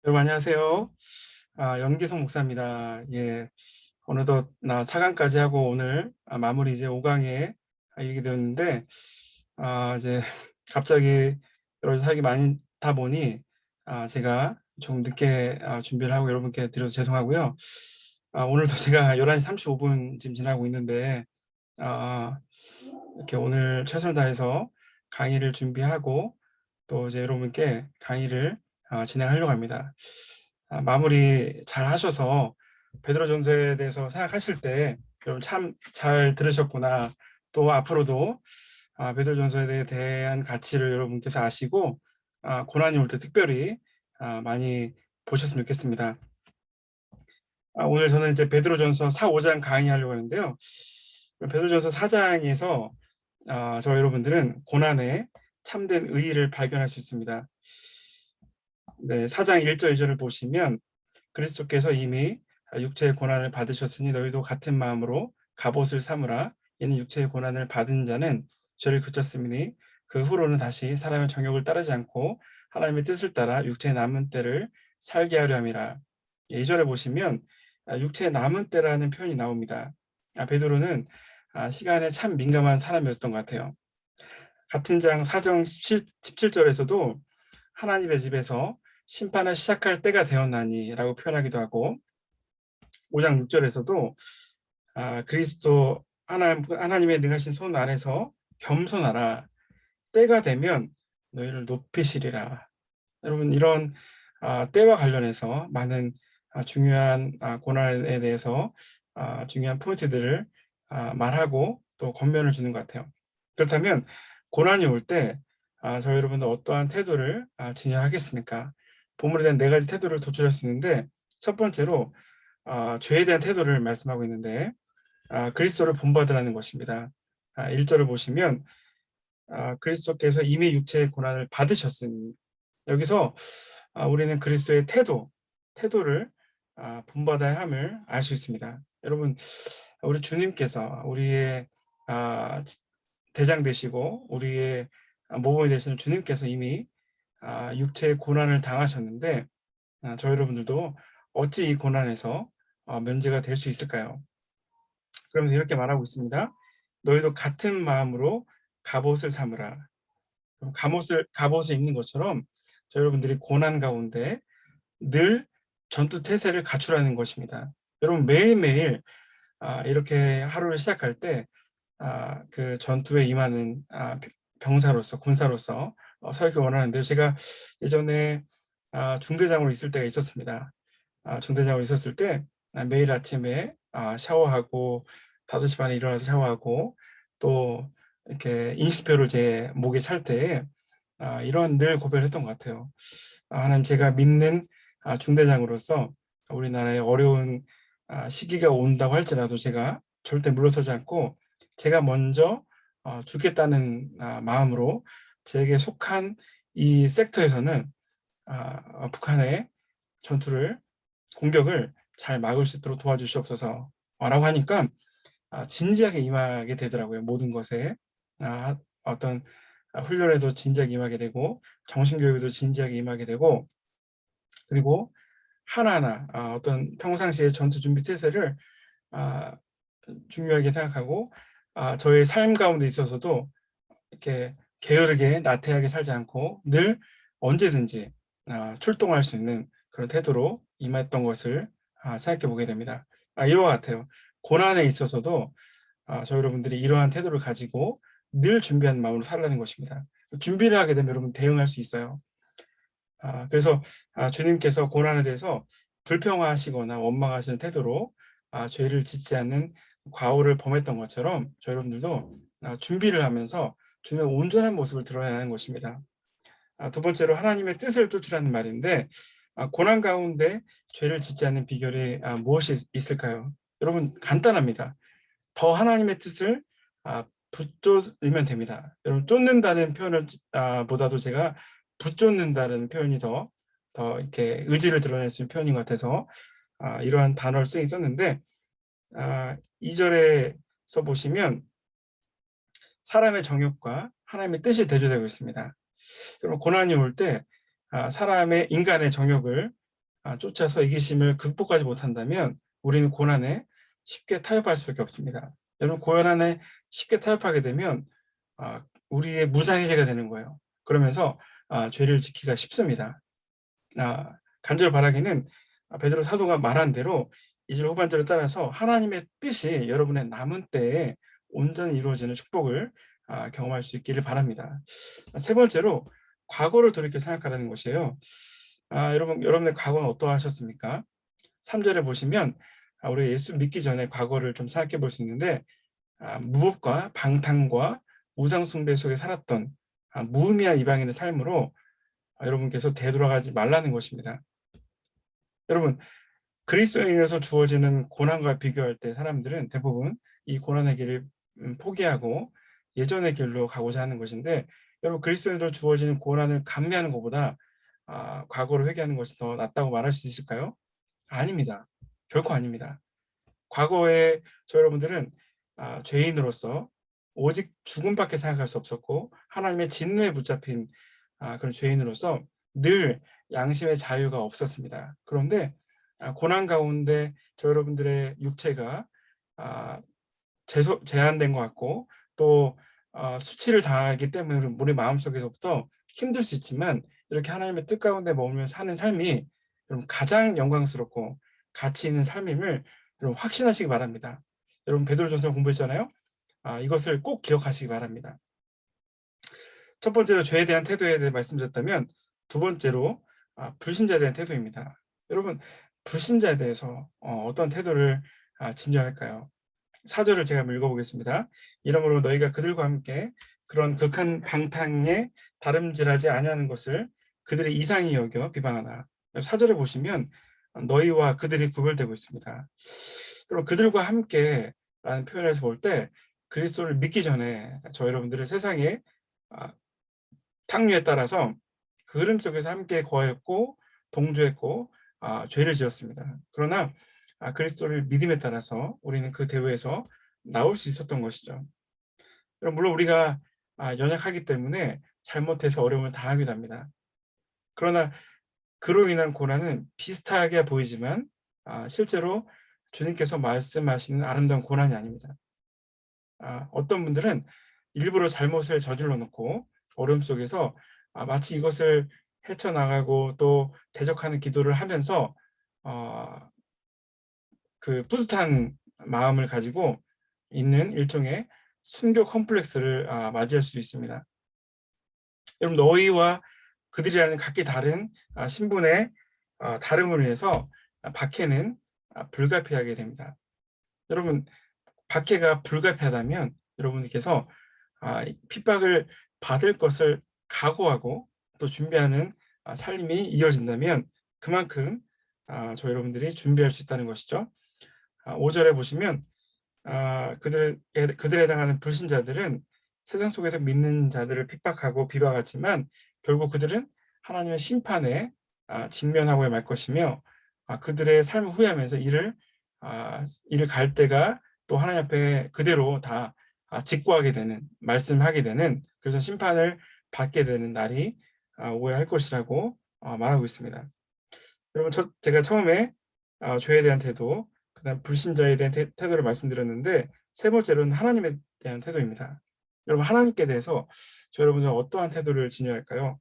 여러분 안녕하세요. 연기성 목사입니다. 예, 어느덧 나 4강까지 하고 오늘 마무리 이제 5강에 이르게 되었는데 이제 갑자기 여러 사역이 많다 보니 제가 좀 늦게 준비를 하고 여러분께 드려서 죄송하고요. 오늘도 제가 11시 35분 지금 지나고 있는데 아, 이렇게 오늘 최선을 다해서 강의를 준비하고 또 이제 여러분께 강의를 진행하려고 합니다. 마무리 잘 하셔서 베드로전서에 대해서 생각하실 때 여러분 참 잘 들으셨구나. 또 앞으로도 베드로전서에 대한 가치를 여러분께서 아시고 고난이 올 때 특별히 많이 보셨으면 좋겠습니다. 오늘 저는 이제 베드로전서 4, 5장 강의하려고 하는데요. 베드로전서 4장에서 저 여러분들은 고난에 참된 의의를 발견할 수 있습니다. 네, 4장 1절 2절을 보시면 그리스도께서 이미 육체의 고난을 받으셨으니 너희도 같은 마음으로 갑옷을 삼으라. 이는 육체의 고난을 받은 자는 죄를 그쳤으니 그 후로는 다시 사람의 정욕을 따르지 않고 하나님의 뜻을 따라 육체의 남은 때를 살게 하려 함이라. 2절에 보시면 육체의 남은 때라는 표현이 나옵니다. 베드로는 시간에 참 민감한 사람이었던 것 같아요. 같은 장 4장 17절에서도 하나님의 집에서 심판을 시작할 때가 되었나니 라고 표현하기도 하고 5장 6절에서도 그리스도 하나님의 능하신 손 아래서 겸손하라. 때가 되면 너희를 높이시리라. 여러분 이런 때와 관련해서 많은 중요한 고난에 대해서 중요한 포인트들을 말하고 또 권면을 주는 것 같아요. 그렇다면 고난이 올 때 저 여러분들 어떠한 태도를 지녀하겠습니까? 본문에 대한 네 가지 태도를 도출할 수 있는데 첫 번째로 죄에 대한 태도를 말씀하고 있는데 그리스도를 본받으라는 것입니다. 1절을 보시면 그리스도께서 이미 육체의 고난을 받으셨으니 여기서 우리는 그리스도의 태도를 본받아야 함을 알 수 있습니다. 여러분 우리 주님께서 우리의 대장 되시고 우리의 모범이 되시는 주님께서 이미 육체의 고난을 당하셨는데 저 여러분들도 어찌 이 고난에서 면제가 될 수 있을까요? 그러면서 이렇게 말하고 있습니다. 너희도 같은 마음으로 갑옷을 삼으라. 갑옷을 입는 것처럼 저 여러분들이 고난 가운데 늘 전투 태세를 갖추라는 것입니다. 여러분 매일매일 이렇게 하루를 시작할 때 그 전투에 임하는 병사로서 군사로서 서기 원하는데 제가 예전에 중대장으로 있을 때가 있었습니다. 중대장으로 있었을 때 매일 아침에 샤워하고 5시 반에 일어나서 샤워하고 또 이렇게 인식표를 제 목에 찰 때에 이런 늘 고백을 했던 것 같아요. 하나님 제가 믿는 중대장으로서 우리나라에 어려운 시기가 온다고 할지라도 제가 절대 물러서지 않고 제가 먼저 죽겠다는 마음으로 제게 속한 이 섹터에서는 북한의 전투를 공격을 잘 막을 수 있도록 도와주시옵소서 라고 하니까 진지하게 임하게 되더라고요. 모든 것에 어떤 훈련에도 진지하게 임하게 되고 정신교육에도 진지하게 임하게 되고 그리고 하나하나 어떤 평상시의 전투 준비 태세를 중요하게 생각하고 저의 삶 가운데 있어서도 이렇게 게으르게 나태하게 살지 않고 늘 언제든지 출동할 수 있는 그런 태도로 임했던 것을 생각해 보게 됩니다. 이와 같아요. 고난에 있어서도 저 여러분들이 이러한 태도를 가지고 늘 준비한 마음으로 살라는 것입니다. 준비를 하게 되면 여러분 대응할 수 있어요. 그래서 주님께서 고난에 대해서 불평하시거나 원망하시는 태도로 죄를 짓지 않는 과오를 범했던 것처럼 저 여러분들도 준비를 하면서 주님의 온전한 모습을 드러내는 것입니다. 두 번째로 하나님의 뜻을 쫓으라는 말인데 고난 가운데 죄를 짓지 않는 비결이 무엇이 있을까요? 여러분 간단합니다. 더 하나님의 뜻을 붙쫓으면 됩니다. 여러분 쫓는다는 표현을 보다도 제가 붙쫓는다는 표현이 더 이렇게 의지를 드러낼 수 있는 표현인 것 같아서 이러한 단어를 쓰기 썼는데 2절에서 보시면 사람의 정욕과 하나님의 뜻이 대조되고 있습니다. 여러분 고난이 올 때 사람의 인간의 정욕을 쫓아서 이기심을 극복하지 못한다면 우리는 고난에 쉽게 타협할 수밖에 없습니다. 여러분, 고난에 쉽게 타협하게 되면 우리의 무장해제가 되는 거예요. 그러면서 죄를 지키기가 쉽습니다. 간절 바라기는 베드로 사도가 말한 대로 2절 후반절을 따라서 하나님의 뜻이 여러분의 남은 때에 온전히 이루어지는 축복을 경험할 수 있기를 바랍니다. 세 번째로 과거를 돌이켜 생각하라는 것이에요. 여러분의 과거는 어떠하셨습니까? 3절에 보시면 우리 예수 믿기 전에 과거를 좀 생각해 볼 수 있는데 무법과 방탕과 우상 숭배 속에 살았던 무의미한 이방인의 삶으로 여러분께서 되돌아가지 말라는 것입니다. 여러분, 그리스도인에서 주어지는 고난과 비교할 때 사람들은 대부분 이 고난의 길을 포기하고 예전의 길로 가고자 하는 것인데, 여러분, 그리스도인으로 주어지는 고난을 감내하는 것보다 과거를 회개하는 것이 더 낫다고 말할 수 있을까요? 아닙니다. 결코 아닙니다. 과거에 여러분들은 죄인으로서 오직 죽음밖에 생각할 수 없었고 하나님의 진노에 붙잡힌 그런 죄인으로서 늘 양심의 자유가 없었습니다. 그런데 고난 가운데 여러분들의 육체가 제한된 것 같고 또 수치를 당하기 때문에 우리 마음속에서부터 힘들 수 있지만 이렇게 하나님의 뜻 가운데 머물며 사는 삶이 여러분 가장 영광스럽고 가치 있는 삶임을 여러분 확신하시기 바랍니다. 여러분 베드로전서 공부했잖아요. 이것을 꼭 기억하시기 바랍니다. 첫 번째로 죄에 대한 태도에 대해 말씀드렸다면 두 번째로 불신자에 대한 태도입니다. 여러분 불신자에 대해서 어떤 태도를 진정할까요? 4절을 제가 한번 읽어보겠습니다. 이러므로 너희가 그들과 함께 그런 극한 방탕에 다름질하지 아니하는 것을 그들의 이상히 여겨 비방하나. 4절에 보시면 너희와 그들이 구별되고 있습니다. 그럼 그들과 함께 라는 표현에서 볼 때 그리스도를 믿기 전에 여러분들의 세상의 탕류에 따라서 그 흐름 속에서 함께 거했고 동조했고 죄를 지었습니다. 그러나 그리스도를 믿음에 따라서 우리는 그 대우에서 나올 수 있었던 것이죠. 물론 우리가 연약하기 때문에 잘못해서 어려움을 당하기도 합니다. 그러나 그로 인한 고난은 비슷하게 보이지만 실제로 주님께서 말씀하시는 아름다운 고난이 아닙니다. 어떤 분들은 일부러 잘못을 저질러 놓고 어려움 속에서 마치 이것을 헤쳐나가고 또 대적하는 기도를 하면서 그 뿌듯한 마음을 가지고 있는 일종의 순교 컴플렉스를 맞이할 수 있습니다. 여러분 너희와 그들이라는 각기 다른 신분의 다름을 위해서 박해는 불가피하게 됩니다. 여러분 박해가 불가피하다면 여러분께서 핍박을 받을 것을 각오하고 또 준비하는 삶이 이어진다면 그만큼 저 여러분들이 준비할 수 있다는 것이죠. 5절에 보시면 그들에 해당하는 불신자들은 세상 속에서 믿는 자들을 핍박하고 비방하지만 결국 그들은 하나님의 심판에 직면하고 말 것이며 그들의 삶을 후회하면서 이를 갈 때가 또 하나님 앞에 그대로 다 직고하게 되는 말씀하게 되는 그래서 심판을 받게 되는 날이 오야 할 것이라고 말하고 있습니다. 여러분 제가 처음에 죄에 대한 태도 그다음 불신자에 대한 태도를 말씀드렸는데 세 번째로는 하나님에 대한 태도입니다. 여러분 하나님께 대해서 여러분들은 어떠한 태도를 지녀야 할까요?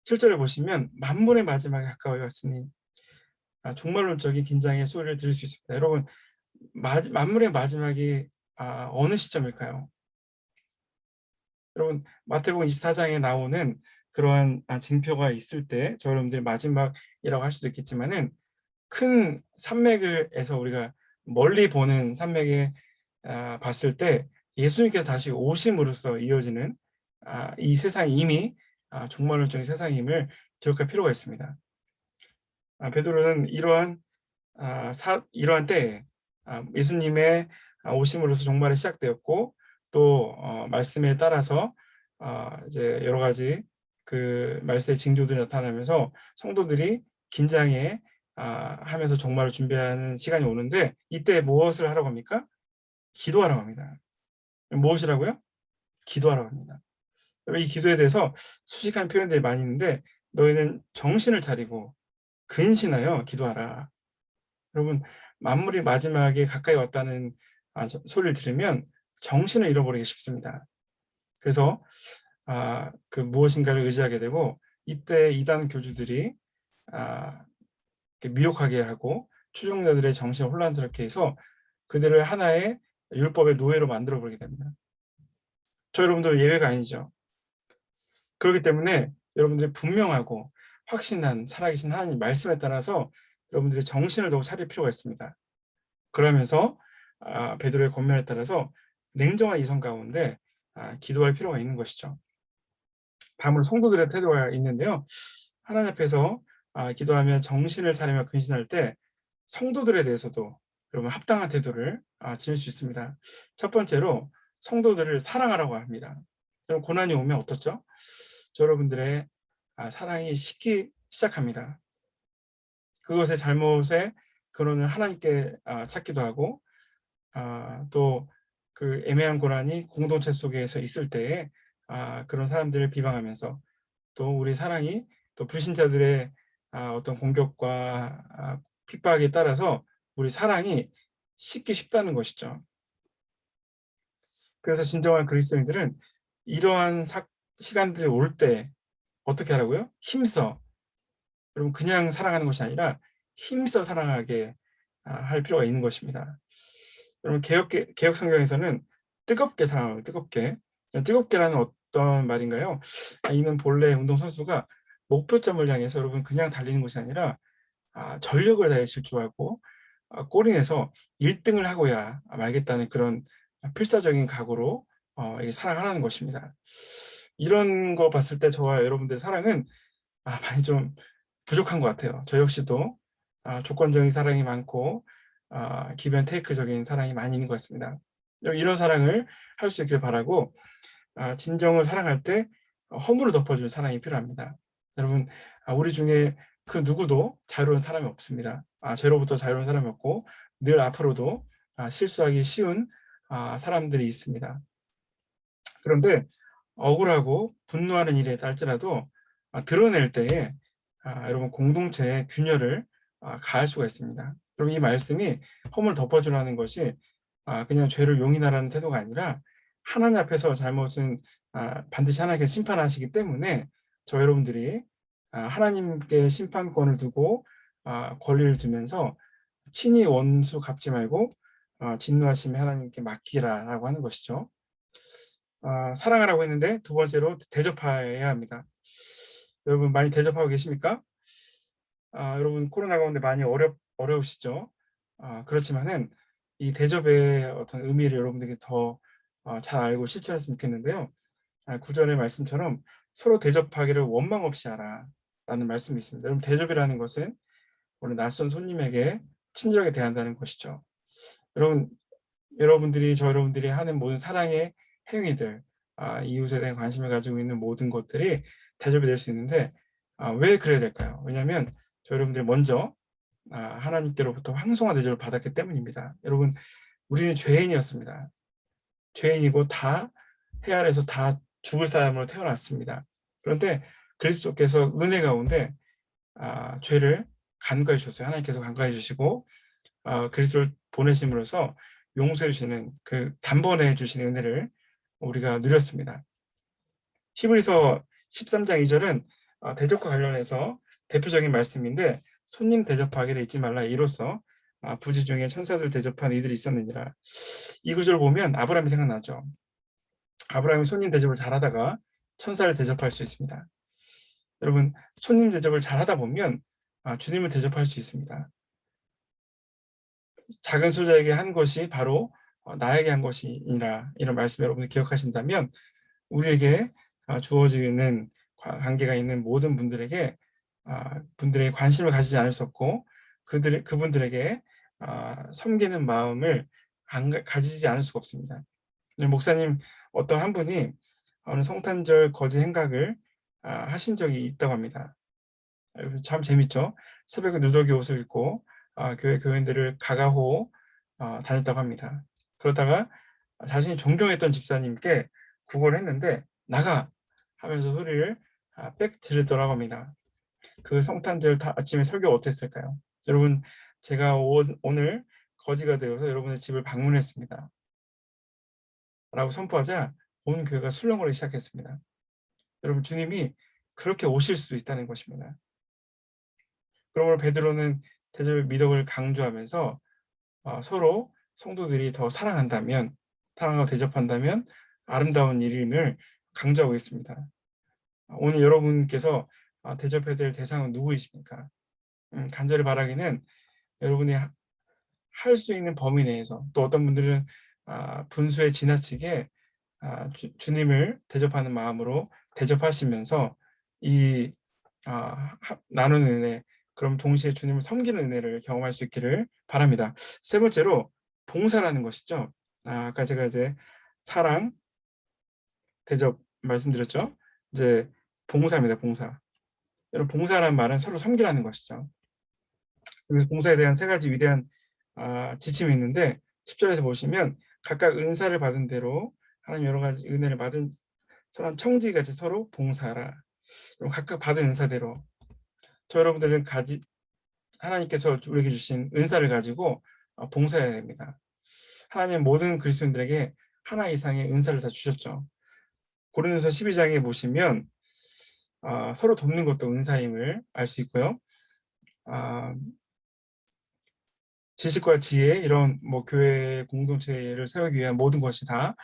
7절에 보시면 만물의 마지막에 가까이 왔으니 종말론적인 긴장의 소리를 들을 수 있습니다. 여러분 만물의 마지막이 어느 시점일까요? 여러분 마태복음 24장에 나오는 그러한 징표가 있을 때 여러분들이 마지막이라고 할 수도 있겠지만은 큰 산맥에서 우리가 멀리 보는 산맥에 봤을 때 예수님께서 다시 오심으로써 이어지는 이 세상이 이미 종말론적인 세상임을 기억할 필요가 있습니다. 베드로는 이러한 때에 예수님의 오심으로써 종말이 시작되었고 또 말씀에 따라서 이제 여러 가지 그 말씀의 징조들이 나타나면서 성도들이 긴장해 하면서 종말을 준비하는 시간이 오는데 이때 무엇을 하라고 합니까? 기도하라고 합니다. 무엇이라고요? 기도하라고 합니다. 이 기도에 대해서 수식한 표현들이 많이 있는데 너희는 정신을 차리고 근신하여 기도하라. 여러분, 만물이 마지막에 가까이 왔다는 소리를 들으면 정신을 잃어버리기 쉽습니다. 그래서 그 무엇인가를 의지하게 되고, 이때 이단 교주들이 미혹하게 하고 추종자들의 정신을 혼란스럽게 해서 그들을 하나의 율법의 노예로 만들어 버리게 됩니다. 저 여러분들 예외가 아니죠. 그렇기 때문에 여러분들이 분명하고 확신한 살아계신 하나님 말씀에 따라서 여러분들이 정신을 더욱 차릴 필요가 있습니다. 그러면서 베드로의 권면에 따라서 냉정한 이성 가운데 기도할 필요가 있는 것이죠. 다음으로 성도들의 태도가 있는데요. 하나님 앞에서 기도하며 정신을 차리며 근신할 때 성도들에 대해서도 여러분 합당한 태도를 지닐 수 있습니다. 첫 번째로 성도들을 사랑하라고 합니다. 여러분, 고난이 오면 어떻죠? 여러분들의 사랑이 식기 시작합니다. 그것의 잘못의 근원을 하나님께 찾기도 하고, 또 그 애매한 고난이 공동체 속에서 있을 때에 그런 사람들을 비방하면서 또 우리 사랑이 또 불신자들의 어떤 공격과 핍박에 따라서 우리 사랑이 식기 쉽다는 것이죠. 그래서 진정한 그리스도인들은 이러한 시간들이 올 때 어떻게 하라고요? 힘써. 여러분, 그냥 사랑하는 것이 아니라 힘써 사랑하게 할 필요가 있는 것입니다. 여러분, 개혁 성경에서는 뜨겁게 사랑하고 뜨겁게라는 어떤 말인가요? 이는 본래 운동선수가 목표점을 향해서 여러분 그냥 달리는 것이 아니라 전력을 다해 질주하고 골인해서 1등을 하고야 말겠다는 그런 필사적인 각오로 사랑하라는 것입니다. 이런 거 봤을 때 저와 여러분들의 사랑은 많이 좀 부족한 것 같아요. 저 역시도 조건적인 사랑이 많고 기브 테이크적인 사랑이 많이 있는 것 같습니다. 이런 사랑을 할 수 있길 바라고, 진정을 사랑할 때 허물을 덮어주는 사랑이 필요합니다. 여러분, 우리 중에 그 누구도 자유로운 사람이 없습니다. 죄로부터 자유로운 사람이 없고 늘 앞으로도 실수하기 쉬운 사람들이 있습니다. 그런데 억울하고 분노하는 일에 할지라도 드러낼 때에 여러분 공동체의 균열을 가할 수가 있습니다. 여러분, 이 말씀이 허물 덮어주라는 것이 그냥 죄를 용인하라는 태도가 아니라 하나님 앞에서 잘못은 반드시 하나님께 심판하시기 때문에 저 여러분들이 하나님께 심판권을 두고 권리를 주면서 친히 원수 갚지 말고 진노하심에 하나님께 맡기라라고 하는 것이죠. 사랑하라고 했는데 두 번째로 대접해야 합니다. 여러분, 많이 대접하고 계십니까? 여러분, 코로나 가운데 많이 어려우시죠? 그렇지만은 이 대접의 어떤 의미를 여러분들이 더 잘 알고 실천했으면 좋겠는데요. 구절의 말씀처럼 서로 대접하기를 원망 없이 하라 라는 말씀이 있습니다. 여러분, 대접이라는 것은 오늘 낯선 손님에게 친절하게 대한다는 것이죠. 여러분들이 저 여러분들이 하는 모든 사랑의 행위들, 이웃에 대한 관심을 가지고 있는 모든 것들이 대접이 될 수 있는데 왜 그래야 될까요? 왜냐하면 저 여러분들이 먼저 하나님께로부터 황송한 대접을 받았기 때문입니다. 여러분, 우리는 죄인이었습니다. 죄인이고 다 해 아래에서 다 죽을 사람으로 태어났습니다. 그런데 그리스도께서 은혜 가운데 죄를 간과해 주셨어요. 하나님께서 간과해 주시고 그리스도를 보내심으로써 용서해 주시는 그 단번에 주시는 은혜를 우리가 누렸습니다. 히브리서 13장 2절은 대접과 관련해서 대표적인 말씀인데, 손님 대접하기를 잊지 말라. 이로써 부지 중에 천사들 대접한 이들이 있었느니라. 이 구절 보면 아브라함이 생각나죠. 아브라함이 손님 대접을 잘하다가 천사를 대접할 수 있습니다. 여러분, 손님 대접을 잘하다 보면 주님을 대접할 수 있습니다. 작은 소자에게 한 것이 바로 나에게 한 것이니라, 이런 말씀 여러분이 기억하신다면 우리에게 주어지는 관계가 있는 모든 분들에게 분들의 관심을 가지지 않을 수 없고 그분들에게 섬기는 마음을 가지지 않을 수가 없습니다. 목사님, 어떤 한 분이 어느 성탄절 거지 행각을 하신 적이 있다고 합니다. 참 재밌죠. 새벽에 누더기 옷을 입고 교회 교인들을 가가호 다녔다고 합니다. 그러다가 자신이 존경했던 집사님께 구걸을 했는데 나가 하면서 소리를 빽 지르더라고 합니다. 그 성탄절 아침에 설교 어땠을까요? 여러분, 제가 오늘 거지가 되어서 여러분의 집을 방문했습니다 라고 선포하자 온 교회가 술렁거리기 시작했습니다. 여러분, 주님이 그렇게 오실 수 있다는 것입니다. 그러므로 베드로는 대접의 미덕을 강조하면서 서로 성도들이 더 사랑한다면, 사랑하고 대접한다면 아름다운 일임을 강조하고 있습니다. 오늘 여러분께서 대접해야 될 대상은 누구이십니까? 간절히 바라기는 여러분이 할 수 있는 범위 내에서, 또 어떤 분들은 분수에 지나치게 주님을 대접하는 마음으로 대접하시면서 이 나누는 은혜, 그럼 동시에 주님을 섬기는 은혜를 경험할 수 있기를 바랍니다. 세 번째로 봉사라는 것이죠. 아까 제가 이제 사랑, 대접 말씀드렸죠. 이제 봉사입니다. 봉사. 여러분, 봉사라는 말은 서로 섬기라는 것이죠. 그래서 봉사에 대한 세 가지 위대한 지침이 있는데 10절에서 보시면 각각 은사를 받은 대로 하나님 여러 가지 은혜를 받은 사람 청지기같이 서로 봉사하라. 각각 받은 은사대로 여러분들은 하나님께서 우리에게 주신 은사를 가지고 봉사해야 됩니다. 하나님 모든 그리스도인들에게 하나 이상의 은사를 다 주셨죠. 고린도서 12장에 보시면 서로 돕는 것도 은사임을 알 수 있고요. 지식과 지혜, 이런 교회 공동체를 세우기 위한 모든 것이 다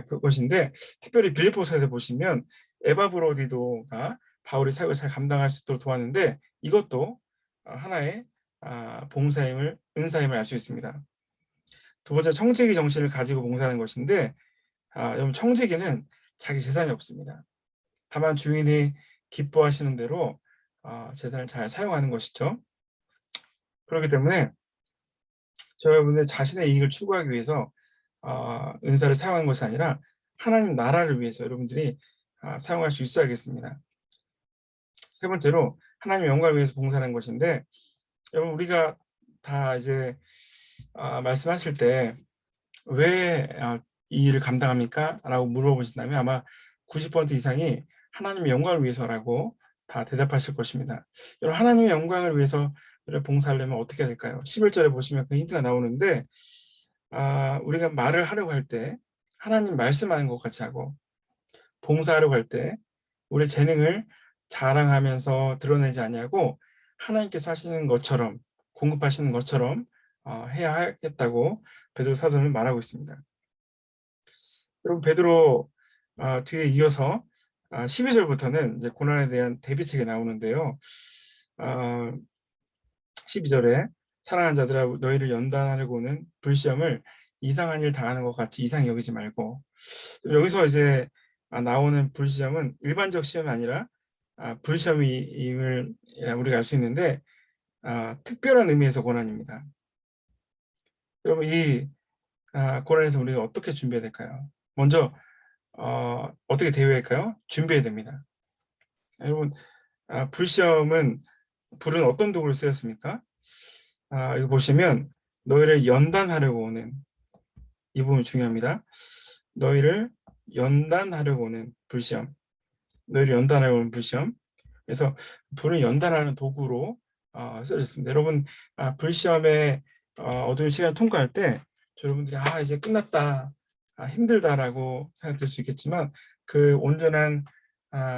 그것인데, 특별히 빌립보서에서 보시면 에바브로디도가 바울의 사역을 잘 감당할 수 있도록 도왔는데, 이것도 하나의 봉사임을, 은사임을 알 수 있습니다. 두 번째, 청지기 정신을 가지고 봉사하는 것인데, 여러분, 청지기는 자기 재산이 없습니다. 다만 주인이 기뻐하시는 대로 재산을 잘 사용하는 것이죠. 그렇기 때문에 여러분들 자신의 이익을 추구하기 위해서 은사를 사용하는 것이 아니라 하나님 나라를 위해서 여러분들이 사용할 수 있어야겠습니다. 세 번째로 하나님 영광을 위해서 봉사하는 것인데, 여러분, 우리가 다 이제 말씀하실 때 왜 이 일을 감당합니까? 라고 물어보신다면 아마 90% 이상이 하나님의 영광을 위해서라고 다 대답하실 것입니다. 여러분, 하나님의 영광을 위해서 봉사하려면 어떻게 해야 될까요? 11절에 보시면 그 힌트가 나오는데, 우리가 말을 하려고 할 때 하나님 말씀하는 것 같이 하고, 봉사하려고 할 때 우리 재능을 자랑하면서 드러내지 아니하고 하나님께서 하시는 것처럼, 공급하시는 것처럼 해야 하겠다고 베드로 사도는 말하고 있습니다. 여러분, 베드로 뒤에 이어서 12절부터는 이제 고난에 대한 대비책이 나오는데요. 12절에 사랑하는 자들아, 너희를 연단하려고는 불시험을 이상한 일 당하는 것 같이 이상히 여기지 말고, 여기서 이제 나오는 불시험은 일반적 시험이 아니라 불시험임을 우리가 알 수 있는데, 특별한 의미에서 고난입니다. 여러분, 이 고난에서 우리가 어떻게 준비해야 될까요? 먼저 어떻게 대비할까요? 준비해야 됩니다. 여러분, 불시험은, 불은 어떤 도구를 쓰였습니까? 이거 보시면 너희를 연단하려고 오는, 이 부분이 중요합니다. 너희를 연단하려고 오는 불시험, 너희를 연단하려고 오는 불시험. 그래서 불은 연단하는 도구로 써졌습니다. 여러분, 불시험의 어두운 시간을 통과할 때 여러분들이 이제 끝났다, 힘들다라고 생각될 수 있겠지만, 그 온전한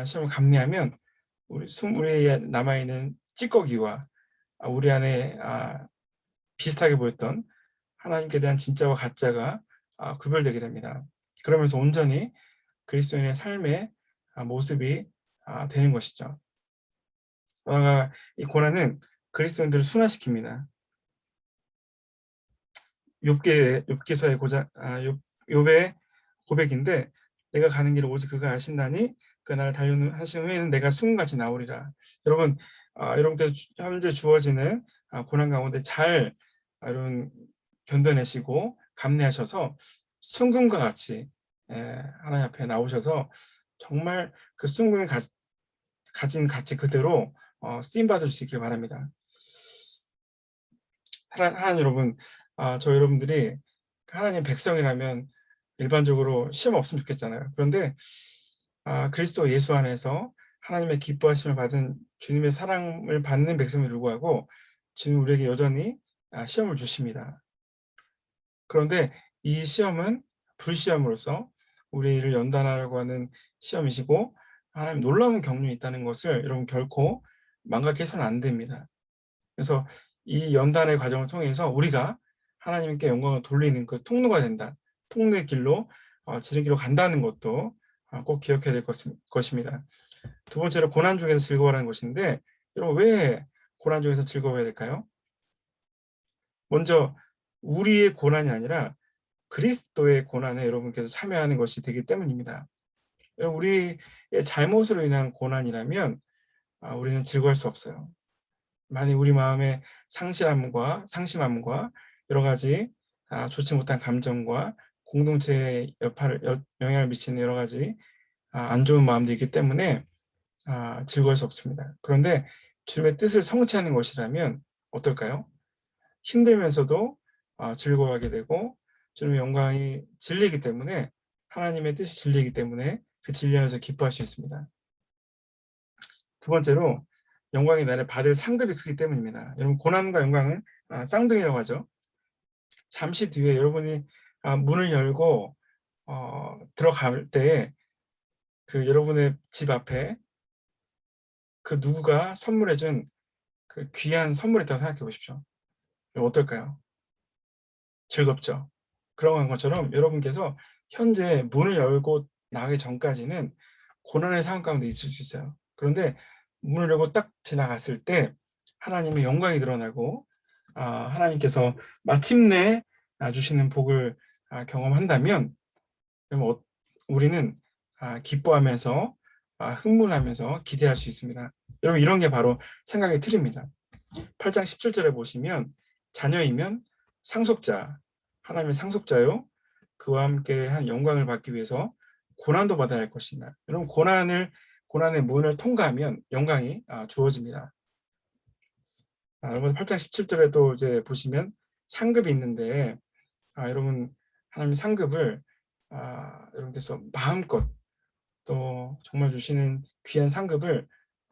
시험을 감내하면 우리에 남아있는 찌꺼기와 우리 안에 비슷하게 보였던 하나님께 대한 진짜와 가짜가 구별되게 됩니다. 그러면서 온전히 그리스도인의 삶의 모습이 되는 것이죠. 이 고난은 그리스도인들을 순화시킵니다. 욥기서의 욥의 고백인데, 내가 가는 길을 오직 그가 아신다니 그 나를 단련하신 후에는 내가 수금같이 나오리라. 여러분, 여러분께서 현재 주어지는 고난 가운데 잘 여러분 견뎌내시고 감내하셔서 순금과 같이 하나님 앞에 나오셔서 정말 그 순금이 가진 가치 그대로 쓰임 받을 수 있길 바랍니다. 하나님 여러분, 저 여러분들이 하나님 백성이라면 일반적으로 시험 없으면 좋겠잖아요. 그런데 그리스도 예수 안에서 하나님의 기뻐하심을 받은 주님의 사랑을 받는 백성임에도 불구하고 주님 우리에게 여전히 시험을 주십니다. 그런데 이 시험은 불시험으로서 우리를 연단하려고 하는 시험이시고 하나님 놀라운 경륜이 있다는 것을 여러분 결코 망각해서는 안 됩니다. 그래서 이 연단의 과정을 통해서 우리가 하나님께 영광을 돌리는 그 통로가 된다. 통로의 길로 지름길로 간다는 것도 꼭 기억해야 될 것입니다. 두 번째로 고난 중에서 즐거워라는 것인데 여러분 왜 고난 중에서 즐거워야 될까요? 먼저 우리의 고난이 아니라 그리스도의 고난에 여러분께서 참여하는 것이 되기 때문입니다. 우리의 잘못으로 인한 고난이라면 우리는 즐거워할 수 없어요. 만약 우리 마음에 상심함과 여러 가지 좋지 못한 감정과 공동체에 영향을 미치는 여러 가지 안 좋은 마음들이 있기 때문에 즐거울 수 없습니다. 그런데 주님의 뜻을 성취하는 것이라면 어떨까요? 힘들면서도 즐거워하게 되고 주님의 영광이 진리이기 때문에 하나님의 뜻이 진리이기 때문에 그 진리 안에서 기뻐할 수 있습니다. 두 번째로 영광이 나를 받을 상급이 크기 때문입니다. 여러분 고난과 영광은 쌍둥이라고 하죠. 잠시 뒤에 여러분이 문을 열고 들어갈 때 그 여러분의 집 앞에 그 누구가 선물해준 그 귀한 선물이 있다고 생각해 보십시오. 어떨까요? 즐겁죠. 그런 것처럼 여러분께서 현재 문을 열고 나가기 전까지는 고난의 상황 가운데 있을 수 있어요. 그런데 문을 열고 딱 지나갔을 때 하나님의 영광이 드러나고 하나님께서 마침내 주시는 복을 경험한다면 우리는 기뻐하면서 흥분하면서 기대할 수 있습니다. 여러분 이런 게 바로 생각의 틀입니다. 8장 17절에 보시면 자녀이면 상속자, 하나님의 상속자요. 그와 함께 한 영광을 받기 위해서 고난도 받아야 할 것이다. 여러분 고난의 문을 통과하면 영광이 주어집니다. 여러분 8장 17절에도 이제 보시면 상급이 있는데 여러분 하나님 상급을 여러분께서 마음껏 또 정말 주시는 귀한 상급을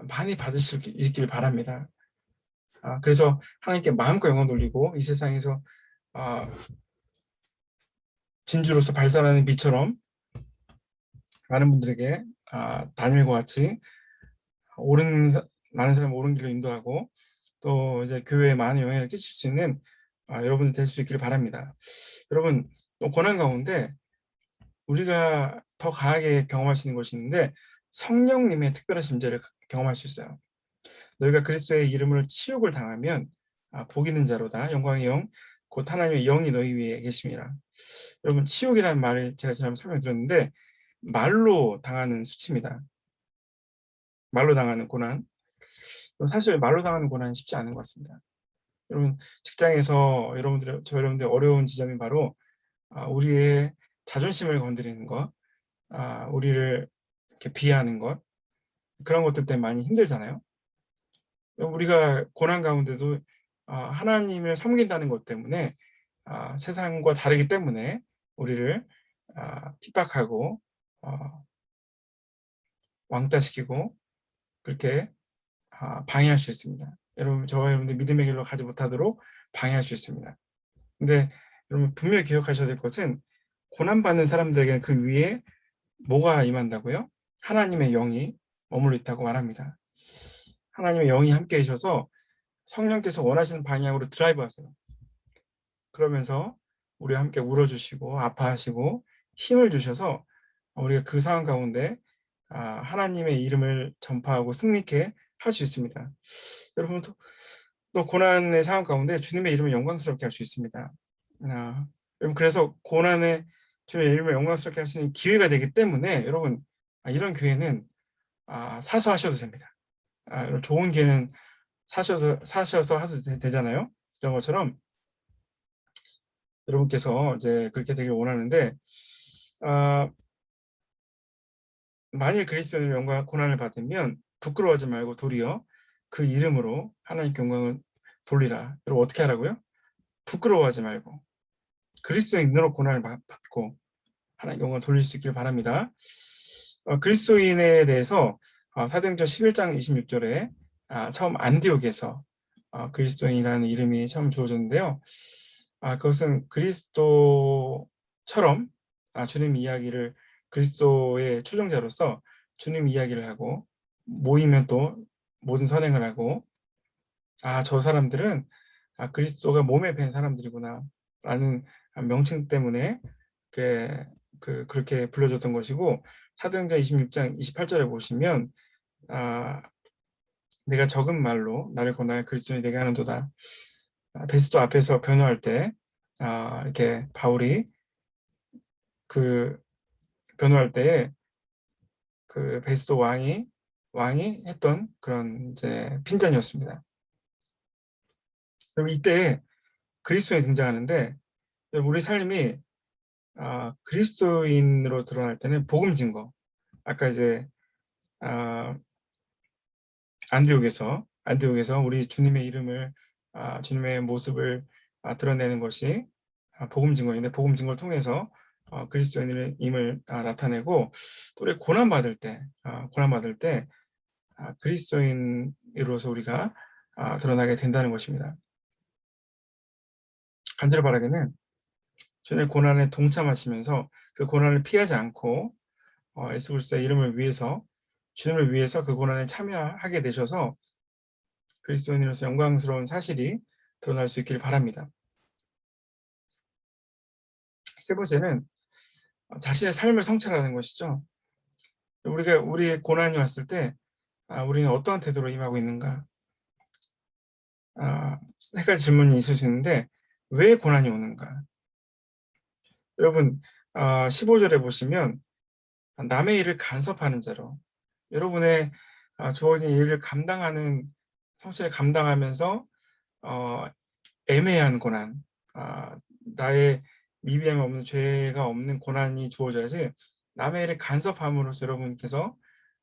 많이 받으실 수 있길 바랍니다. 그래서 하나님께 마음껏 영광 돌리고 이 세상에서 진주로서 발산하는 비처럼 많은 분들에게 다니엘과 같이 많은 사람을 옳은 길로 인도하고 또 이제 교회에 많은 영향을 끼칠 수 있는 여러분이 될 수 있기를 바랍니다. 여러분 또 고난 가운데 우리가 더 강하게 경험할 수 있는 것이 있는데 성령님의 특별한 심재를 경험할 수 있어요. 너희가 그리스도의 이름으로 치욕을 당하면 복 있는 자로다. 영광의 영 곧 하나님의 영이 너희 위에 계심이라. 여러분 치욕이라는 말을 제가 지난번에 설명드렸는데 말로 당하는 수치입니다. 말로 당하는 고난. 사실 말로 당하는 고난은 쉽지 않은 것 같습니다. 여러분 직장에서 저 여러분들 어려운 지점이 바로 우리의 자존심을 건드리는 것, 우리를 이렇게 비하하는 것, 그런 것들 때문에 많이 힘들잖아요. 우리가 고난 가운데도 하나님을 섬긴다는 것 때문에 세상과 다르기 때문에 우리를 핍박하고 왕따시키고 그렇게 방해할 수 있습니다. 저와 여러분들 믿음의 길로 가지 못하도록 방해할 수 있습니다. 근데 여러분 분명히 기억하셔야 될 것은 고난받는 사람들에게는 그 위에 뭐가 임한다고요? 하나님의 영이 머물러 있다고 말합니다. 하나님의 영이 함께 계셔서 성령께서 원하시는 방향으로 드라이브 하세요. 그러면서 우리와 함께 울어주시고 아파하시고 힘을 주셔서 우리가 그 상황 가운데 하나님의 이름을 전파하고 승리케 할 수 있습니다. 여러분 또 고난의 상황 가운데 주님의 이름을 영광스럽게 할 수 있습니다. 여러분 그래서 고난에 주님의 이름을 영광스럽게 할 수 있는 기회가 되기 때문에 여러분 이런 기회는 사서 하셔도 됩니다. 좋은 기회는 사셔서 하셔도 되잖아요. 이런 것처럼 여러분께서 이제 그렇게 되길 원하는데 만일 그리스도인의 영광 고난을 받으면 부끄러워하지 말고 도리어 그 이름으로 하나님께 영광을 돌리라. 여러분 어떻게 하라고요? 부끄러워하지 말고 그리스도인으로 고난을 받고 하나님 영광을 돌릴 수 있길 바랍니다. 그리스도인에 대해서 사도행전 11장 26절에 처음 안디옥에서 그리스도인이라는 이름이 처음 주어졌는데요. 그것은 그리스도처럼 주님 이야기를 그리스도의 추종자로서 주님 이야기를 하고 모이면 또 모든 선행을 하고 저 사람들은 그리스도가 몸에 밴 사람들이구나 라는 명칭 때문에 그렇게 불려졌던 것이고 사도행전 26장 28절에 보시면 내가 적은 말로 나를 권하여 그리스도인이 되게 하는도다. 베스도 앞에서 변호할 때 이렇게 바울이 그 변호할 때에 그 베스도 왕이 했던 그런 이제 핀잔이었습니다. 그럼 이때 그리스도인이 등장하는데 우리 삶이 그리스도인으로 드러날 때는 복음 증거. 아까 이제 안디옥에서 우리 주님의 이름을 주님의 모습을 드러내는 것이 복음 증거인데 복음 증거를 통해서 그리스도인임을 나타내고 또 우리 고난 받을 때 그리스도인으로서 우리가 드러나게 된다는 것입니다. 간절히 바라기는 주님의 고난에 동참하시면서 그 고난을 피하지 않고 예수 그리스도의 이름을 위해서 주님을 위해서 그 고난에 참여하게 되셔서 그리스도인으로서 영광스러운 사실이 드러날 수 있기를 바랍니다. 세 번째는 자신의 삶을 성찰하는 것이죠. 우리의 고난이 왔을 때 우리는 어떠한 태도로 임하고 있는가? 세 가지 질문이 있을 수 있는데 왜 고난이 오는가? 여러분 15절에 보시면 남의 일을 간섭하는 자로 여러분의 주어진 일을 성실히 감당하면서 애매한 고난, 나의 미비함이 없는 죄가 없는 고난이 주어져야지 남의 일을 간섭함으로써 여러분께서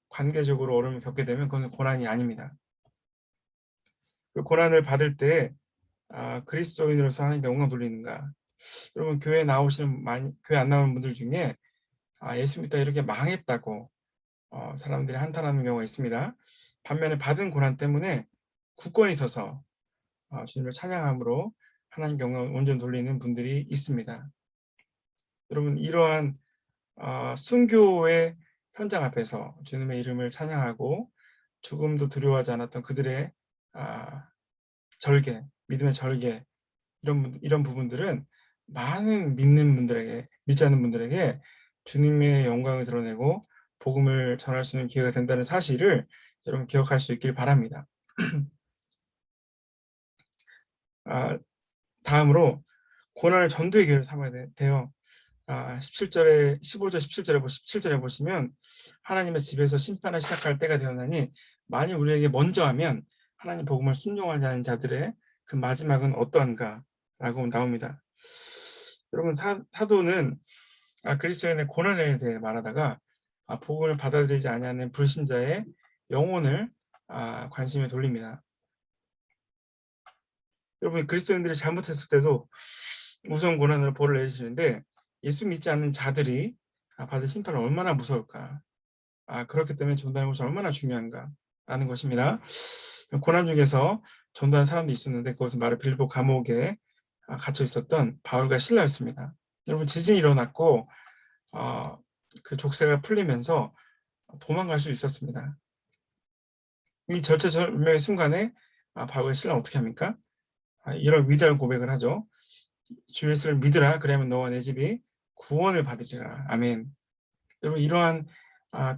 관계적으로 어려움을 겪게 되면 그건 고난이 아닙니다. 그 고난을 받을 때 그리스도인으로서 하나님께 영광 돌리는가? 여러분 교회 안 나오는 분들 중에 예수 믿다 이렇게 망했다고 사람들이 한탄하는 경우가 있습니다. 반면에 받은 고난 때문에 굳건히 서서 주님을 찬양함으로 하나님 영광을 온전히 돌리는 분들이 있습니다. 여러분 이러한 순교의 현장 앞에서 주님의 이름을 찬양하고 죽음도 두려워하지 않았던 그들의 믿음의 절개 이런 부분들은 많은 믿지 않는 분들에게 주님의 영광을 드러내고 복음을 전할 수 있는 기회가 된다는 사실을 여러분 기억할 수 있길 바랍니다. 다음으로 고난을 전도의 기회를 삼아야 돼요. 15절 17절에 보시면 하나님의 집에서 심판을 시작할 때가 되었나니 만일 우리에게 먼저 하면 하나님 복음을 순종하지 않은 자들의 그 마지막은 어떠한가 라고 나옵니다. 여러분 사도는 그리스도인의 고난에 대해 말하다가 복음을 받아들이지 아니하는 불신자의 영혼을 관심에 돌립니다. 여러분 그리스도인들이 잘못했을 때도 무서운 고난으로 벌을 내리시는데 예수 믿지 않는 자들이 받을 심판은 얼마나 무서울까? 그렇기 때문에 전도하는 것이 얼마나 중요한가? 라는 것입니다. 고난 중에서 전도한 사람도 있었는데 그것은 바로 빌보 감옥에 갇혀 있었던 바울과 실라였습니다. 여러분 지진이 일어났고 그 족쇄가 풀리면서 도망갈 수 있었습니다. 이 절체절명의 순간에 바울과 실라는 어떻게 합니까? 이런 위대한 고백을 하죠. 주 예수를 믿으라 그러면 너와 내 집이 구원을 받으리라. 아멘. 여러분 이러한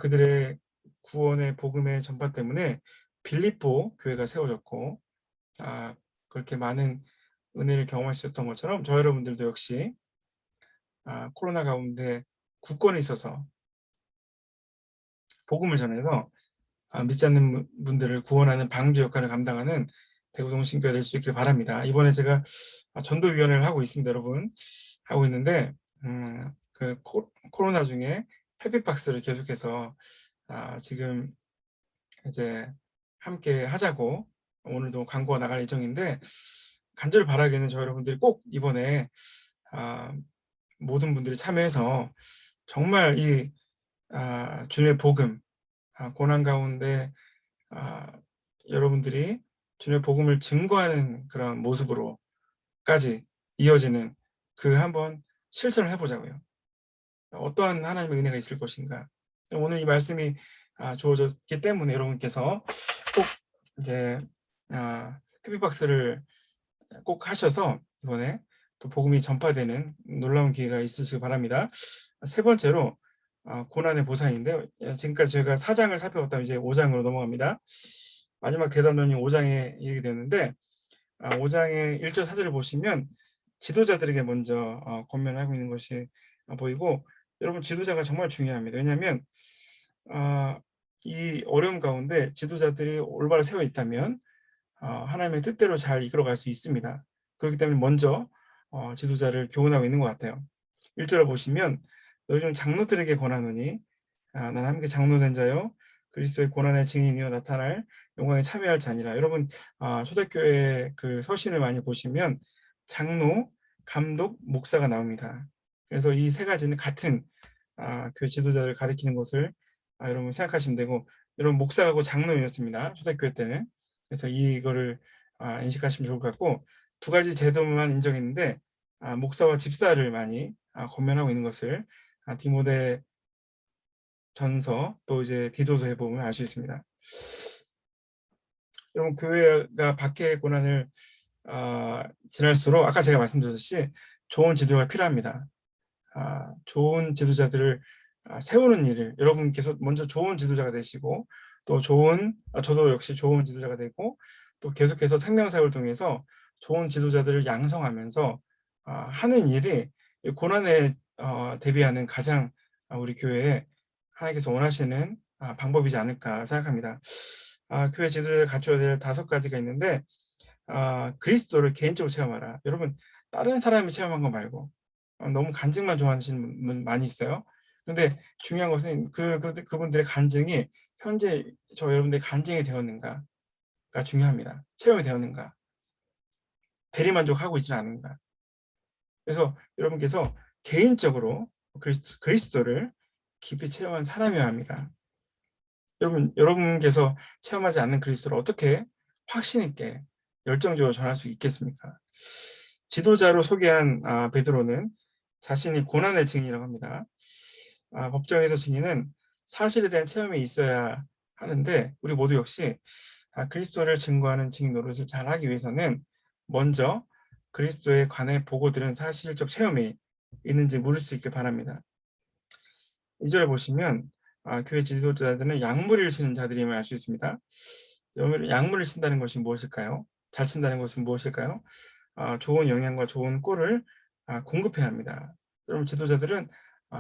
그들의 구원의 복음의 전파 때문에 빌립보 교회가 세워졌고 그렇게 많은 은혜를 경험할 수 있었던 것처럼 저 여러분들도 역시 코로나 가운데 굳건히 있어서 복음을 전해서 믿지 않는 분들을 구원하는 방주 역할을 감당하는 대구동신교가 될 수 있길 바랍니다. 이번에 제가 전도위원회를 하고 있습니다. 여러분 하고 있는데 그 코로나 중에 햇빛박스를 계속해서 지금 이제 함께 하자고 오늘도 광고가 나갈 예정인데 간절히 바라기는 저 여러분들이 꼭 이번에 모든 분들이 참여해서 정말 이 주님의 복음 고난 가운데 아, 여러분들이 주님의 복음을 증거하는 그런 모습으로까지 이어지는 그 한번 실천을 해보자고요. 어떠한 하나님의 은혜가 있을 것인가. 오늘 이 말씀이 주어졌기 때문에 여러분께서 꼭 이제 해피박스를 꼭 하셔서 이번에 또 복음이 전파되는 놀라운 기회가 있으시기 바랍니다. 세 번째로 고난의 보상인데요. 지금까지 저희가 4장을 살펴봤다면 이제 5장으로 넘어갑니다. 마지막 대담론이 5장에 얘기 되는데 5장의 1절 4절을 보시면 지도자들에게 먼저 권면하고 있는 것이 보이고, 여러분 지도자가 정말 중요합니다. 왜냐하면 이 어려움 가운데 지도자들이 올바로 세워 있다면 하나님의 뜻대로 잘 이끌어갈 수 있습니다. 그렇기 때문에 먼저 지도자를 교훈하고 있는 것 같아요. 1절을 보시면 너희 중 장로들에게 권하노니 나는 함께 장로된 자요 그리스도의 고난의 증인이여 나타날 영광에 참여할 자니라. 여러분 초대교회 그 서신을 많이 보시면 장로, 감독, 목사가 나옵니다. 그래서 이 세 가지는 같은 교회 지도자를 가리키는 것을 여러분 생각하시면 되고, 여러분 목사하고 장로였습니다. 초대교회 때는. 그래서 이거를 인식하시면 좋을 것 같고, 두 가지 제도만 인정했는데 목사와 집사를 많이 권면하고 있는 것을 디모데 전서 또 이제 디도서에 보면 알 수 있습니다. 여러분 교회가 박해의 고난을 지날수록 아까 제가 말씀드렸듯이 좋은 지도가 필요합니다. 좋은 지도자들을 세우는 일을 여러분께서 먼저 좋은 지도자가 되시고, 또 저도 역시 좋은 지도자가 되고, 또 계속해서 생명사역을 통해서 좋은 지도자들을 양성하면서 하는 일이 고난에 대비하는 가장 우리 교회에 하나님께서 원하시는 방법이지 않을까 생각합니다. 교회 지도자를 갖춰야 될 5가지가 있는데, 그리스도를 개인적으로 체험하라. 여러분 다른 사람이 체험한 거 말고 너무 간증만 좋아하시는 분 많이 있어요. 그런데 중요한 것은 그분들의 간증이 현재 여러분들의 간증이 되었는가가 중요합니다. 체험이 되었는가, 대리만족하고 있지는 않은가. 그래서 여러분께서 개인적으로 그리스도를 깊이 체험한 사람이어야 합니다. 여러분께서 체험하지 않는 그리스도를 어떻게 확신 있게 열정적으로 전할 수 있겠습니까? 지도자로 소개한 베드로는 자신이 고난의 증인이라고 합니다. 법정에서 증인은 사실에 대한 체험이 있어야 하는데, 우리 모두 역시 그리스도를 증거하는 증인 노릇을 잘하기 위해서는 먼저 그리스도에 관해 보고 들은 사실적 체험이 있는지 물을 수 있길 바랍니다. 2절에 보시면 교회 지도자들은 약물을 치는 자들임을 알 수 있습니다. 약물을 친다는 것이 무엇일까요? 잘 친다는 것은 무엇일까요? 좋은 영양과 좋은 꼴을 공급해야 합니다. 여러분 지도자들은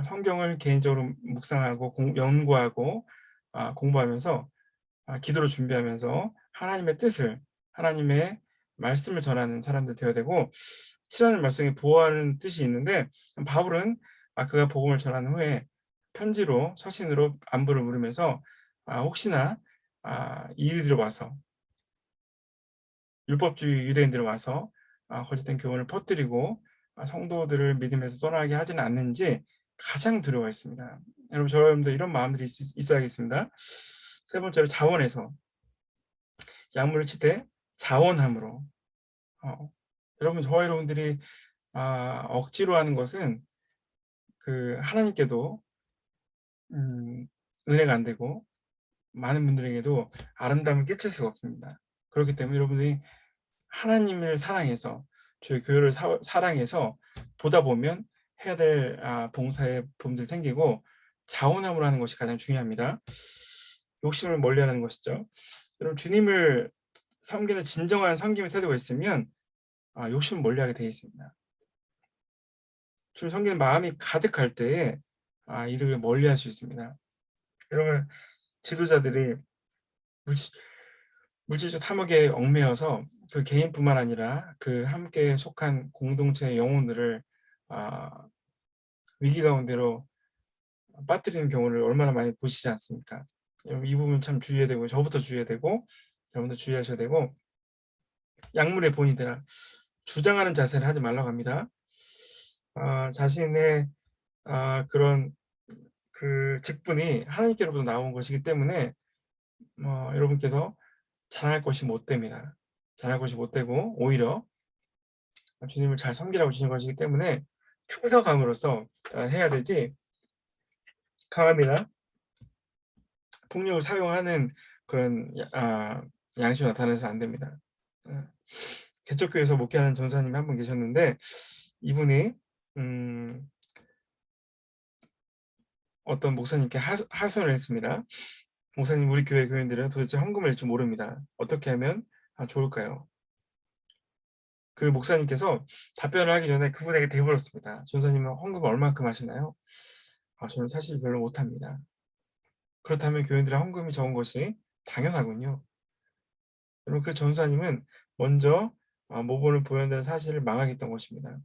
성경을 개인적으로 묵상하고 연구하고 공부하면서 기도로 준비하면서 하나님의 뜻을, 하나님의 말씀을 전하는 사람들 되어야 되고, 치라는 말씀에 보호하는 뜻이 있는데, 바울은 그가 복음을 전한 후에 편지로 서신으로 안부를 물으면서 혹시나 이들이 와서 율법주의 유대인들이 와서 거짓된 교훈을 퍼뜨리고 성도들을 믿음에서 떠나게 하지는 않는지 가장 두려워했습니다. 여러분 여러분도 이런 마음들이 있어야겠습니다. 세 번째로 자원해서 약물을 치되 자원함으로. 여러분 여러분들이 억지로 하는 것은 그 하나님께도 은혜가 안 되고 많은 분들에게도 아름다움을 끼칠 수가 없습니다. 그렇기 때문에 여러분들이 하나님을 사랑해서 저희 교회를 사랑해서 보다 보면 해야 될 봉사의 부분들이 생기고, 자원함으로 하는 것이 가장 중요합니다. 욕심을 멀리하는 것이죠. 여러분 주님을 섬기는 진정한 섬김의 태도가 있으면 욕심을 멀리하게 되어 있습니다. 주님 섬기는 마음이 가득할 때에 이들을 멀리할 수 있습니다. 여러분 지도자들이 물질적 탐욕에 얽매여서 그 개인뿐만 아니라 그 함께 속한 공동체의 영혼들을 위기 가운데로 빠뜨리는 경우를 얼마나 많이 보시지 않습니까? 이 부분 참 주의해야 되고, 저부터 주의해야 되고, 여러분도 주의하셔야 되고, 약물의 본이 되라 주장하는 자세를 하지 말라고 합니다. 자신의 그런 그 직분이 하나님께로부터 나온 것이기 때문에 여러분께서 자랑할 것이 못 됩니다. 자랑할 것이 못 되고 오히려 주님을 잘 섬기라고 주신 것이기 때문에 충성함으로써 해야 되지, 강함이나 폭력을 사용하는 그런 양심이 나타나서 안 됩니다. 개척교회에서 목회하는 전사님이 한 분 계셨는데 이분이 어떤 목사님께 하소연을 했습니다. 목사님, 우리 교회 교인들은 도대체 헌금을 낼 줄 모릅니다. 어떻게 하면 좋을까요? 그 목사님께서 답변을 하기 전에 그분에게 대물었습니다. 전사님은 헌금을 얼마큼 하시나요? 저는 사실 별로 못합니다. 그렇다면 교인들의 헌금이 적은 것이 당연하군요. 그럼 그 전사님은 먼저 모본을 보여야 사실을 망하겠던 것입니다.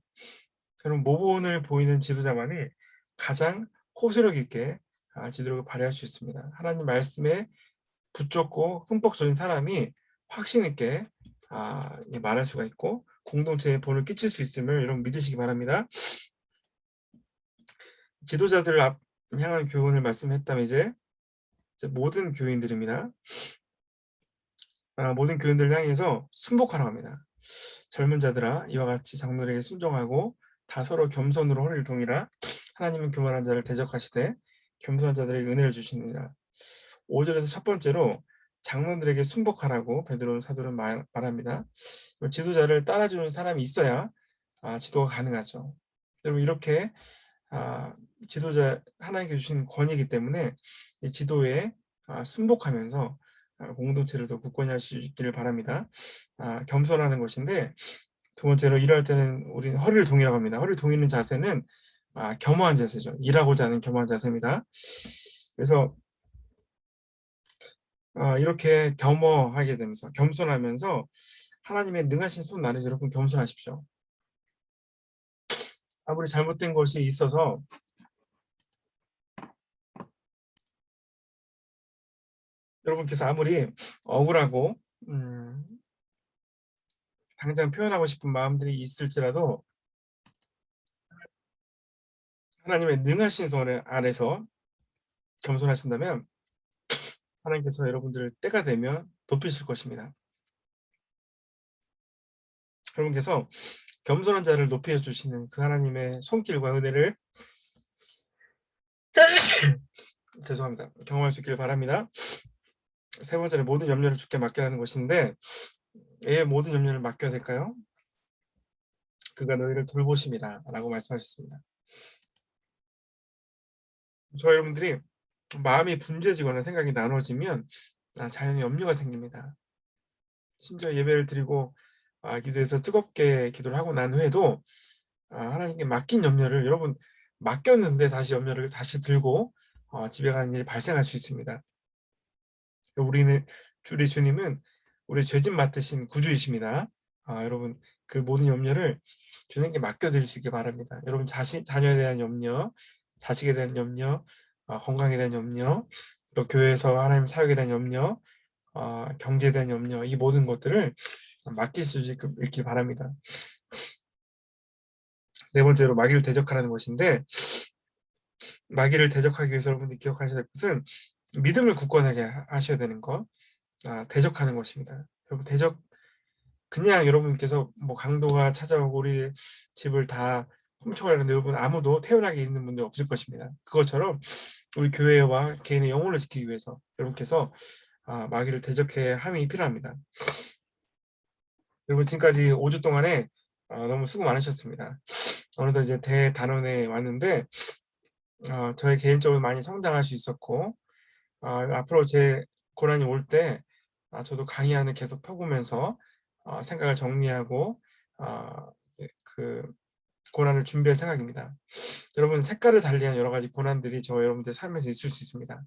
그럼 모본을 보이는 지도자만이 가장 호소력 있게 지도력을 발휘할 수 있습니다. 하나님 말씀에 붙잡고 흠뻑 젖은 사람이 확신 있게 말할 수가 있고 공동체에 본을 끼칠 수 있음을 여러분 믿으시기 바랍니다. 지도자들을 향한 교훈을 말씀했다면 이제 모든 교인들입니다. 모든 교인들을 향해서 순복하라고 합니다. 젊은 자들아, 이와 같이 장로에게 순종하고 다 서로 겸손으로 허리를 동이라. 하나님은 교만한 자를 대적하시되 겸손한 자들에게 은혜를 주시느니라. 5절에서 첫 번째로 장로들에게 순복하라고 베드로 사도는 말합니다. 지도자를 따라주는 사람이 있어야 지도가 가능하죠. 여러분, 이렇게 지도자 하나님께 주신 권위이기 때문에 이 지도에 순복하면서 공동체를 더 굳건히 할 수 있기를 바랍니다. 겸손하는 것인데, 두 번째로 일할 때는 우리는 허리를 동이라고 합니다. 허리를 동이는 자세는 겸허한 자세죠. 일하고자 하는 겸허한 자세입니다. 그래서 이렇게 겸허하게 되면서 겸손하면서 하나님의 능하신 손 아래 여러분 겸손하십시오. 아무리 잘못된 것이 있어서 여러분께서 아무리 억울하고 당장 표현하고 싶은 마음들이 있을지라도 하나님의 능하신 손 아래서 겸손하신다면 하나님께서 여러분들을 때가 되면 높이실 것입니다. 여러분께서 겸손한 자를 높여 주시는 그 하나님의 손길과 은혜를 죄송합니다. 경험할 수 있기를 바랍니다. 세 번째는 모든 염려를 주께 맡기라는 것인데, 왜 모든 염려를 맡겨야 될까요? 그가 너희를 돌보심이라 라고 말씀하셨습니다. 저 여러분들이 마음이 분주해지거나 생각이 나눠지면 자연히 염려가 생깁니다. 심지어 예배를 드리고 기도해서 뜨겁게 기도를 하고 난 후에도 하나님께 맡긴 염려를 여러분 맡겼는데 다시 염려를 다시 들고 집에 가는 일이 발생할 수 있습니다. 우리 주님은 우리 죄짐 맡으신 구주이십니다. 여러분 그 모든 염려를 주님께 맡겨드릴 수 있기 바랍니다. 여러분 자녀에 대한 염려, 자식에 대한 염려, 건강에 대한 염려, 또 교회에서 하나님 사역에 대한 염려, 경제에 대한 염려, 이 모든 것들을 맡길 수 있기 바랍니다. 네 번째로 마귀를 대적하라는 것인데, 마귀를 대적하기 위해서 여러분들이 기억하셔야 될 것은 믿음을 굳건하게 하셔야 되는 것, 대적하는 것입니다. 여러분 그냥 여러분께서 뭐 강도가 찾아오고 우리 집을 다 훔쳐가려는데 여러분 아무도 태어나게 있는 분들 없을 것입니다. 그것처럼 우리 교회와 개인의 영혼을 지키기 위해서 여러분께서 마귀를 대적해야 함이 필요합니다. 여러분 지금까지 5주 동안에 너무 수고 많으셨습니다. 어느덧 이제 대단원에 왔는데 저희 개인적으로 많이 성장할 수 있었고 앞으로 제 고난이 올 때 저도 강의안을 계속 펴보면서 생각을 정리하고 그 고난을 준비할 생각입니다. 여러분 색깔을 달리한 여러 가지 고난들이 여러분들 삶에서 있을 수 있습니다.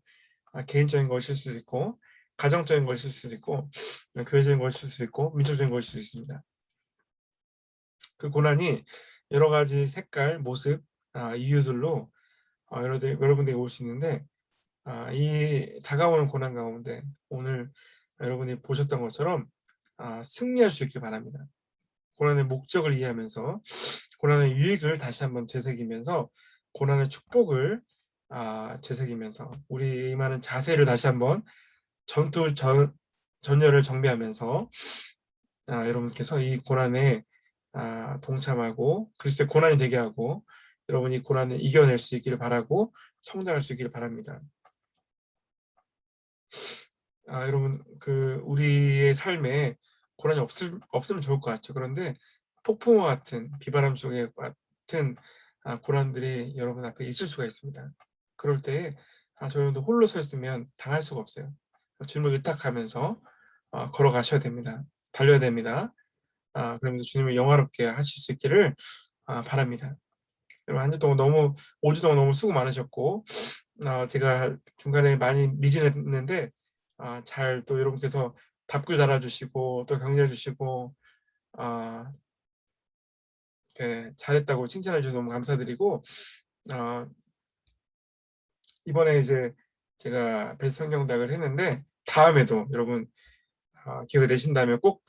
개인적인 것일 수도 있고 가정적인 것일 수도 있고 교회적인 것일 수도 있고 민족적인 것일 수도 있습니다. 그 고난이 여러 가지 색깔, 모습, 이유들로 여러분들에게 올 수 있는데 이 다가오는 고난 가운데 오늘 여러분이 보셨던 것처럼 승리할 수 있길 바랍니다. 고난의 목적을 이해하면서 고난의 유익을 다시 한번 되새기면서 고난의 축복을 되새기면서 우리 임하는 자세를 다시 한번 전열을 정비하면서 여러분께서 이 고난에 동참하고 그리스도의 고난이 되게 하고 여러분이 고난을 이겨낼 수 있기를 바라고 성장할 수 있기를 바랍니다. 여러분 우리의 삶에 고난이 없으면 좋을 것 같죠. 그런데 폭풍과 같은 비바람 속에 같은 고난들이 여러분 앞에 있을 수가 있습니다. 그럴 때 저 여러분도 홀로 서 있으면 당할 수가 없어요. 주님을 의탁하면서 걸어가셔야 됩니다. 달려야 됩니다. 그러면서 주님을 영화롭게 하실 수 있기를 바랍니다. 여러분 한 주 동안 5주 동안 너무 수고 많으셨고 제가 중간에 많이 미진했는데 잘 또 여러분께서 답글 달아주시고 또 격려해 주시고 잘했다고 칭찬해 주셔서 너무 감사드리고 이번에 이제 제가 베스트 성경대학을 했는데 다음에도 여러분 기회가 되신다면 꼭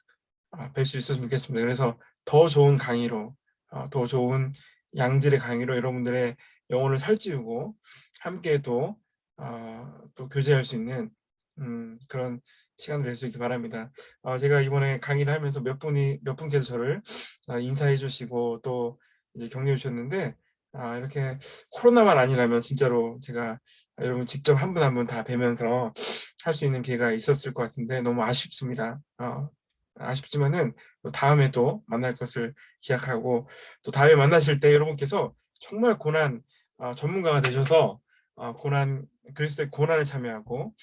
뵐 수 있었으면 좋겠습니다. 그래서 더 좋은 강의로 더 좋은 양질의 강의로 여러분들의 영혼을 살찌우고 함께 또 교제할 수 있는 그런 시간이 될 수 있기 바랍니다. 제가 이번에 강의를 하면서 몇 분께서 저를 인사해 주시고 또 이제 격려해 주셨는데 이렇게 코로나만 아니라면 진짜로 제가 여러분 직접 한 분 한 분 다 뵈면서 할 수 있는 기회가 있었을 것 같은데 너무 아쉽습니다. 아쉽지만은 다음에 또 만날 것을 기약하고 또 다음에 만나실 때 여러분께서 정말 고난 전문가가 되셔서 그리스도의 고난에 참여하고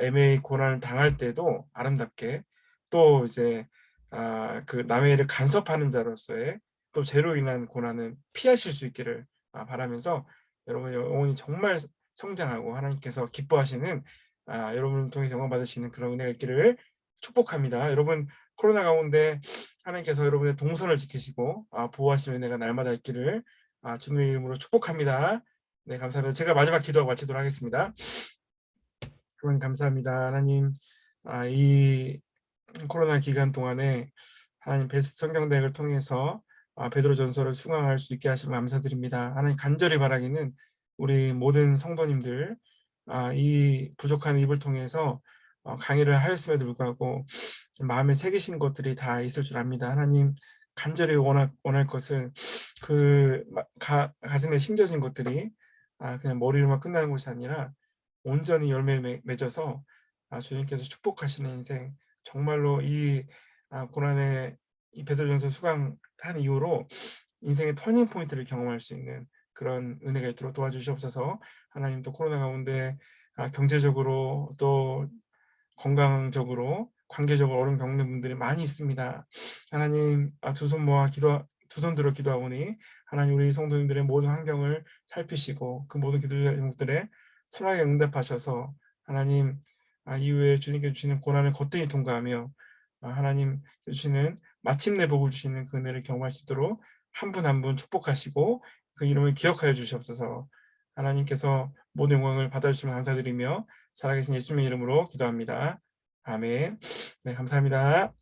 애매히 고난을 당할 때도 아름답게 또 이제 그 남의 일을 간섭하는 자로서의 또 죄로 인한 고난은 피하실 수 있기를 바라면서 여러분의 영혼이 정말 성장하고 하나님께서 기뻐하시는 여러분을 통해 영광 받으시는 그런 은혜가 있기를 축복합니다. 여러분 코로나 가운데 하나님께서 여러분의 동선을 지키시고 보호하시는 은혜가 날마다 있기를 주님의 이름으로 축복합니다. 네, 감사합니다. 제가 마지막 기도하고 마치도록 하겠습니다. 하나님 감사합니다. 하나님 이 코로나 기간 동안에 하나님 베스트 성경대학을 통해서 베드로전서를 수강할 수 있게 하시면 감사드립니다. 하나님 간절히 바라기는 우리 모든 성도님들 이 부족한 입을 통해서 강의를 하였음에도 불구하고 마음에 새기신 것들이 다 있을 줄 압니다. 하나님 간절히 원할 것은 가슴에 심겨진 것들이 그냥 머리로만 끝나는 것이 아니라 온전히 열매 맺어서 주님께서 축복하시는 인생 정말로 이 고난의 이 베드로전서 수강한 이후로 인생의 터닝 포인트를 경험할 수 있는 그런 은혜가 있도록 도와주시옵소서. 하나님 또 코로나 가운데 경제적으로 또 건강적으로 관계적으로 어려움 겪는 분들이 많이 있습니다. 하나님 두 손 들어 기도하오니 하나님 우리 성도님들의 모든 환경을 살피시고 그 모든 기도 제목들에 선하게 응답하셔서 하나님 이후에 주님께 주시는 고난을 거뜬히 통과하며 하나님 주시는 마침내 복을 주시는 그 은혜를 경험할 수 있도록 한 분 한 분 축복하시고 그 이름을 기억하여 주시옵소서. 하나님께서 모든 영광을 받아주시면 감사드리며 살아계신 예수님의 이름으로 기도합니다. 아멘. 네, 감사합니다.